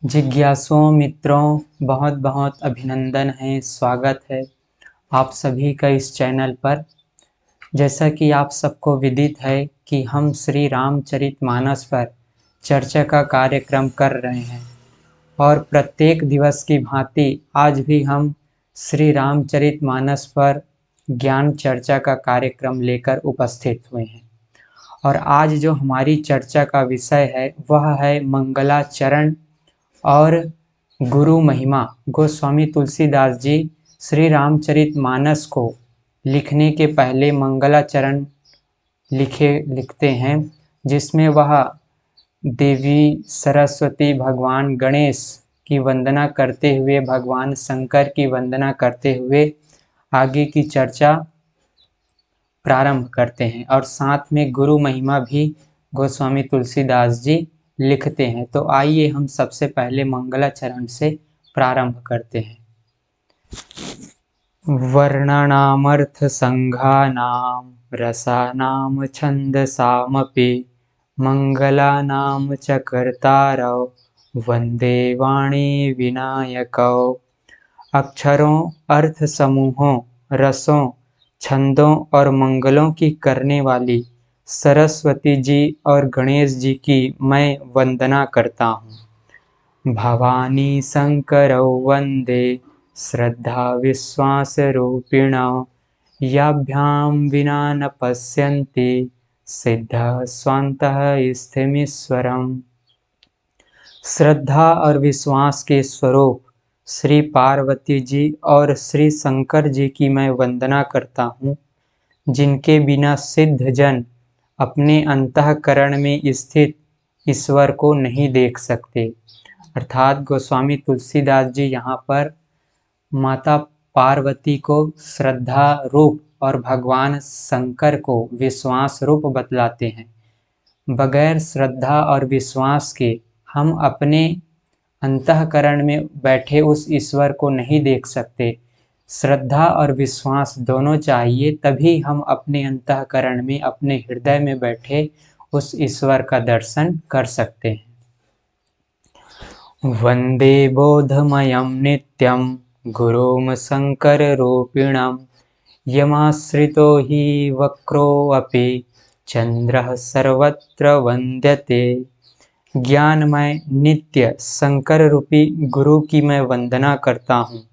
जिज्ञासुओं मित्रों, बहुत बहुत अभिनंदन है, स्वागत है आप सभी का इस चैनल पर। जैसा कि आप सबको विदित है कि हम श्री रामचरितमानस पर चर्चा का कार्यक्रम कर रहे हैं और प्रत्येक दिवस की भांति आज भी हम श्री रामचरितमानस पर ज्ञान चर्चा का कार्यक्रम लेकर उपस्थित हुए हैं। और आज जो हमारी चर्चा का विषय है वह है मंगलाचरण और गुरु महिमा। गोस्वामी तुलसीदास जी श्री रामचरितमानस को लिखने के पहले मंगलाचरण लिखते हैं, जिसमें वह देवी सरस्वती, भगवान गणेश की वंदना करते हुए, भगवान शंकर की वंदना करते हुए आगे की चर्चा प्रारंभ करते हैं। और साथ में गुरु महिमा भी गोस्वामी तुलसीदास जी लिखते हैं। तो आइए हम सबसे पहले मंगलाचरण से प्रारंभ करते हैं। वर्णानामर्थ संघानाम रसानाम छंदसामपि मंगलानाम च कर्तारौ वंदे वाणी विनायकौ। अक्षरों, अर्थ समूहों, रसों, छंदों और मंगलों की करने वाली सरस्वती जी और गणेश जी की मैं वंदना करता हूँ। भवानी शंकरौ वंदे श्रद्धा विश्वास रूपिणौ याभ्यां विना न पश्यन्ति सिद्ध स्वान्तः स्थिमीश्वरम्। श्रद्धा और विश्वास के स्वरूप श्री पार्वती जी और श्री शंकर जी की मैं वंदना करता हूँ, जिनके बिना सिद्ध जन अपने अंतःकरण में स्थित ईश्वर को नहीं देख सकते। अर्थात गोस्वामी तुलसीदास जी यहाँ पर माता पार्वती को श्रद्धा रूप और भगवान शंकर को विश्वास रूप बतलाते हैं। बगैर श्रद्धा और विश्वास के हम अपने अंतःकरण में बैठे उस ईश्वर को नहीं देख सकते। श्रद्धा और विश्वास दोनों चाहिए, तभी हम अपने अंतःकरण में, अपने हृदय में बैठे उस ईश्वर का दर्शन कर सकते हैं। वंदे बोधमयं नित्यं गुरुं शंकर रूपिणं यमाश्रितो हि वक्रोऽपि चंद्रः सर्वत्र वंद्यते। ज्ञानमय नित्य शंकर रूपी गुरु की मैं वंदना करता हूँ,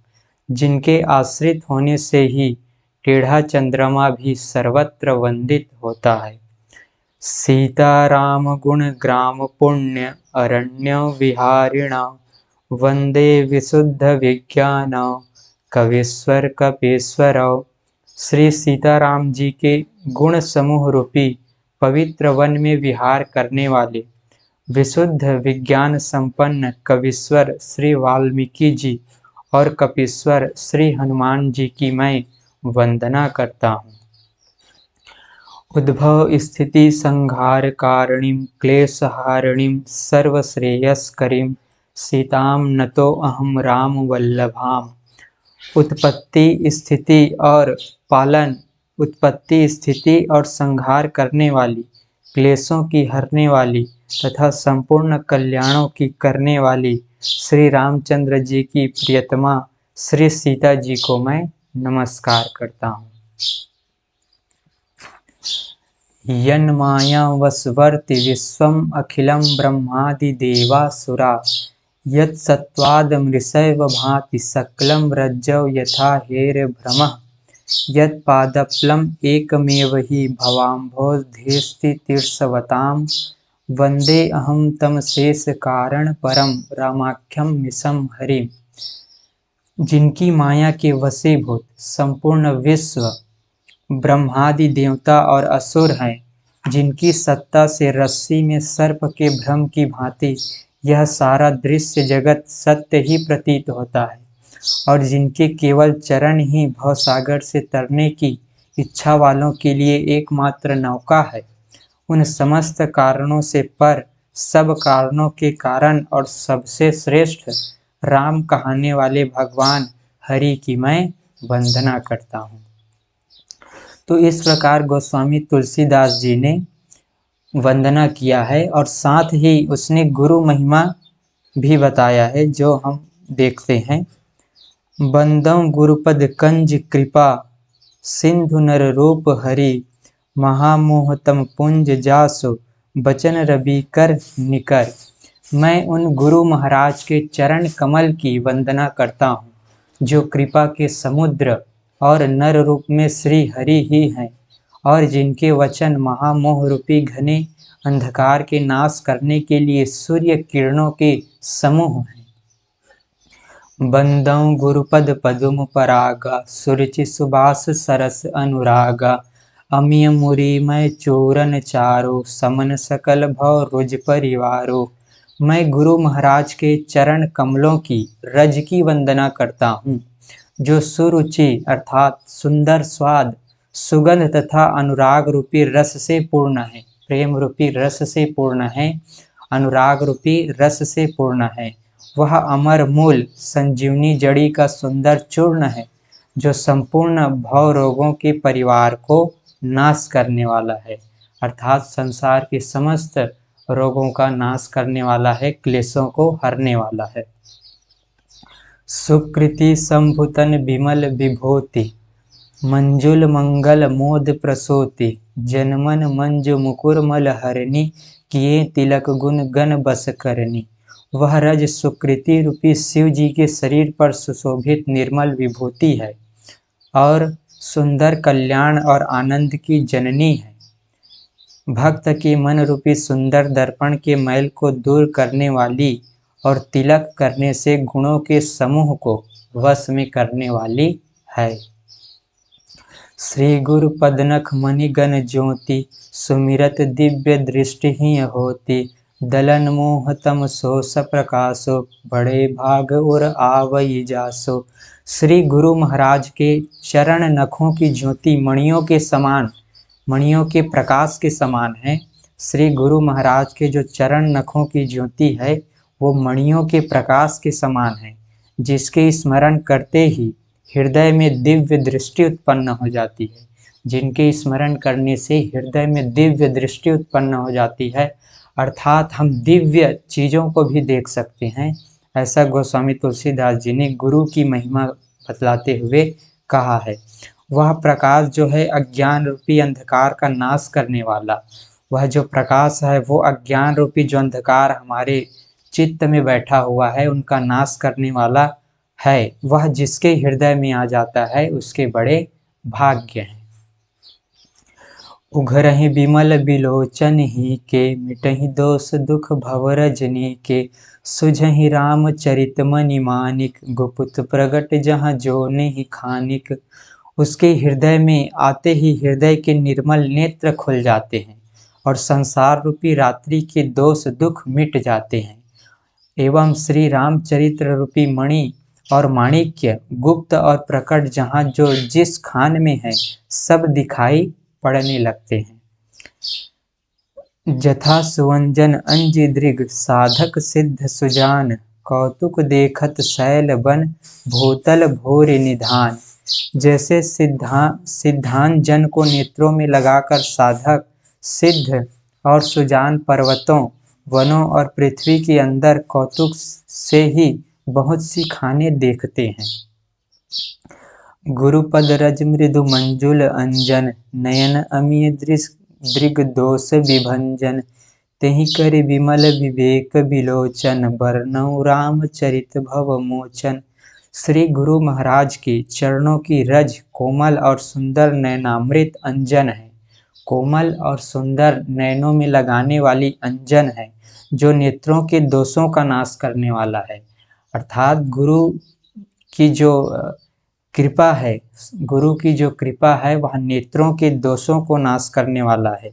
जिनके आश्रित होने से ही टेढ़ा चंद्रमा भी सर्वत्र वंदित होता है। सीताराम गुण ग्राम पुण्य अरण्य विहारिणा वंदे विशुद्ध विज्ञान कवीश्वर कपीश्वरौ। श्री सीताराम जी के गुण समूह रूपी पवित्र वन में विहार करने वाले विशुद्ध विज्ञान संपन्न कवीश्वर श्री वाल्मीकि जी और कपीश्वर श्री हनुमान जी की मैं वंदना करता हूँ। उद्भव स्थिति संहार कारणीं क्लेशहारिणीं सर्वश्रेयस्करीं सीतां नतो अहम राम वल्लभाम। उत्पत्ति स्थिति और पालन, उत्पत्ति स्थिति और संहार करने वाली, क्लेशों की हरने वाली तथा संपूर्ण कल्याणों की करने वाली श्री रामचंद्र जी की प्रियतमा श्री सीता जी को मैं नमस्कार करता हूँ। यन्माया वसवर्ति विश्वम् अखिलं ब्रह्मादि देवासुरा यत्सत्त्वादमृषैव भाति सकलं रज्जौ यथा हेरभ्रमः यत्पादप्लम् एकमेव हि भवाम्भोधेस्ति तीर्षवतां वन्दे अहं तं शेष कारण परम रामाख्यं मिशं हरिम्। जिनकी माया के वशीभूत संपूर्ण विश्व ब्रह्मादि देवता और असुर हैं, जिनकी सत्ता से रस्सी में सर्प के भ्रम की भांति यह सारा दृश्य जगत सत्य ही प्रतीत होता है, और जिनके केवल चरण ही भवसागर से तरने की इच्छा वालों के लिए एकमात्र नौका है, उन समस्त कारणों से पर, सब कारणों के कारण और सबसे श्रेष्ठ राम कहने वाले भगवान हरि की मैं वंदना करता हूँ। तो इस प्रकार गोस्वामी तुलसीदास जी ने वंदना किया है और साथ ही उसने गुरु महिमा भी बताया है, जो हम देखते हैं। बंदम गुरुपद कंज कृपा, सिंधु नर रूप हरि, महामोहतम पुंज जासु, बचन रवि कर निकर। मैं उन गुरु महाराज के चरण कमल की वंदना करता हूँ, जो कृपा के समुद्र और नर रूप में श्री हरि ही हैं, और जिनके वचन महामोह रूपी घने अंधकार के नाश करने के लिए सूर्य किरणों के समूह हैं। बंदं गुरुपद पदुम परागा, सुरुचि सुबास सरस अनुरागा, अमिय मुरी मैं चूरन चारो, समन सकल भव रुज परिवारो। मैं गुरु महाराज के चरण कमलों की रज की वंदना करता हूँ, जो सुरुचि अर्थात सुंदर स्वाद, सुगंध तथा अनुराग रूपी रस से पूर्ण है, प्रेम रूपी रस से पूर्ण है, अनुराग रूपी रस से पूर्ण है। वह अमर मूल संजीवनी जड़ी का सुंदर चूर्ण है, जो संपूर्ण भव रोगों के परिवार को नाश करने वाला है, अर्थात संसार के समस्त रोगों का नाश करने वाला है, क्लेशों को हरने वाला है। सुकृति संभुतन विमल विभूति, मंजुल मंगल मोद प्रसूति, जनमन मंजु मुकुर मल हरणी, किए तिलक गुण गण बस करनी। वह रज सुकृति रूपी शिव जी के शरीर पर सुशोभित निर्मल विभूति है और सुंदर कल्याण और आनंद की जननी है। भक्त के मन रूपी सुंदर दर्पण के मैल को दूर करने वाली और तिलक करने से गुणों के समूह को वश में करने वाली है। श्री गुरु पदनख मणिगण ज्योति, सुमिरत दिव्य दृष्टि ही होती, दलन मोह तम सोस प्रकाशो, बड़े भाग और आवई जासो। श्री गुरु महाराज के चरण नखों की ज्योति मणियों के समान, मणियों के प्रकाश के समान है। श्री गुरु महाराज के जो चरण नखों की ज्योति है वो मणियों के प्रकाश के समान है, जिसके स्मरण करते ही हृदय में दिव्य दृष्टि उत्पन्न हो जाती है, जिनके स्मरण करने से हृदय में दिव्य दृष्टि उत्पन्न हो जाती है, अर्थात हम दिव्य चीज़ों को भी देख सकते हैं। ऐसा गोस्वामी तुलसीदास जी ने गुरु की महिमा बतलाते हुए कहा है। वह प्रकाश जो है अज्ञान रूपी अंधकार का नाश करने वाला, वह जो प्रकाश है वो अज्ञान रूपी जो अंधकार हमारे चित्त में बैठा हुआ है उनका नाश करने वाला है। वह जिसके हृदय में आ जाता है उसके बड़े भाग्य हैं। उघरहि बिमल बिलोचन ही के, मिटहि दोष दुख भव रजनी के, सुझहि राम चरित मनि मानिक, गुपुत प्रगट जहाँ जो नहीं खानिक। उसके हृदय में आते ही हृदय के निर्मल नेत्र खुल जाते हैं और संसार रूपी रात्रि के दोष दुख मिट जाते हैं, एवं श्री रामचरित्र रूपी मणि और माणिक्य गुप्त और प्रकट जहाँ जो जिस खान में है सब दिखाई पड़ने लगते हैं। जथा सुवंजन अंजि दृग, साधक सिद्ध सुजान, कौतुक देखत शैल बन, भूतल भोर निधान। जैसे सिद्धांत जन को नेत्रों में लगाकर साधक सिद्ध और सुजान पर्वतों, वनों और पृथ्वी के अंदर कौतुक से ही बहुत सी खाने देखते हैं। गुरुपद रज मृदु मंजुल अंजन, नयन अमीय दृग दोष विभंजन, तेहि कर विमल विवेक विलोचन, बरनऊ रामचरित भव मोचन। श्री गुरु महाराज के चरणों की रज कोमल और सुंदर नयनामृत अंजन है, कोमल और सुंदर नयनों में लगाने वाली अंजन है, जो नेत्रों के दोषों का नाश करने वाला है। अर्थात गुरु की जो कृपा है, गुरु की जो कृपा है वह नेत्रों के दोषों को नाश करने वाला है।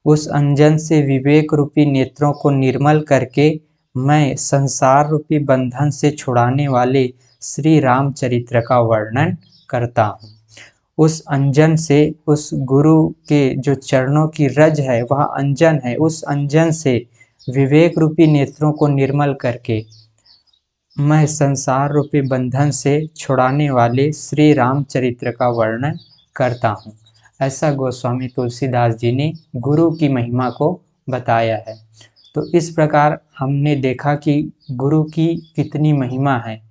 उस अंजन से विवेक रूपी नेत्रों को निर्मल करके मैं संसार रूपी बंधन से छुड़ाने वाले श्री रामचरित्र का वर्णन करता हूँ। उस अंजन से, उस गुरु के जो चरणों की रज है वह अंजन है, उस अंजन से विवेक रूपी नेत्रों को निर्मल करके मैं संसार रूपी बंधन से छुड़ाने वाले श्री रामचरित्र का वर्णन करता हूँ। ऐसा गोस्वामी तुलसीदास जी ने गुरु की महिमा को बताया है। तो इस प्रकार हमने देखा कि गुरु की कितनी महिमा है।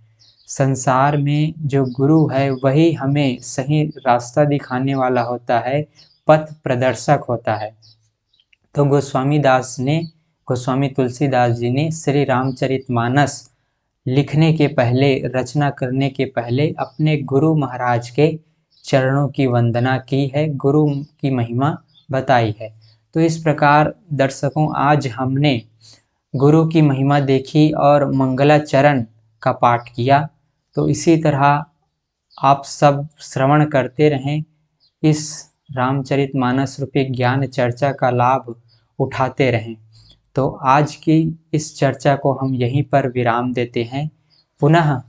संसार में जो गुरु है वही हमें सही रास्ता दिखाने वाला होता है, पथ प्रदर्शक होता है। तो गोस्वामी तुलसीदास जी ने श्री रामचरितमानस लिखने के पहले, रचना करने के पहले अपने गुरु महाराज के चरणों की वंदना की है, गुरु की महिमा बताई है। तो इस प्रकार दर्शकों, आज हमने गुरु की महिमा देखी और मंगलाचरण का पाठ किया। तो इसी तरह आप सब श्रवण करते रहें, इस रामचरितमानस रूपी ज्ञान चर्चा का लाभ उठाते रहें। तो आज की इस चर्चा को हम यहीं पर विराम देते हैं। पुनः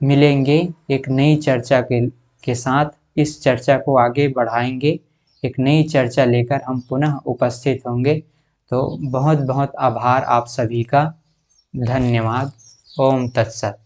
मिलेंगे एक नई चर्चा के साथ। इस चर्चा को आगे बढ़ाएंगे, एक नई चर्चा लेकर हम पुनः उपस्थित होंगे। तो बहुत बहुत आभार आप सभी का। धन्यवाद। ओम तत्सत।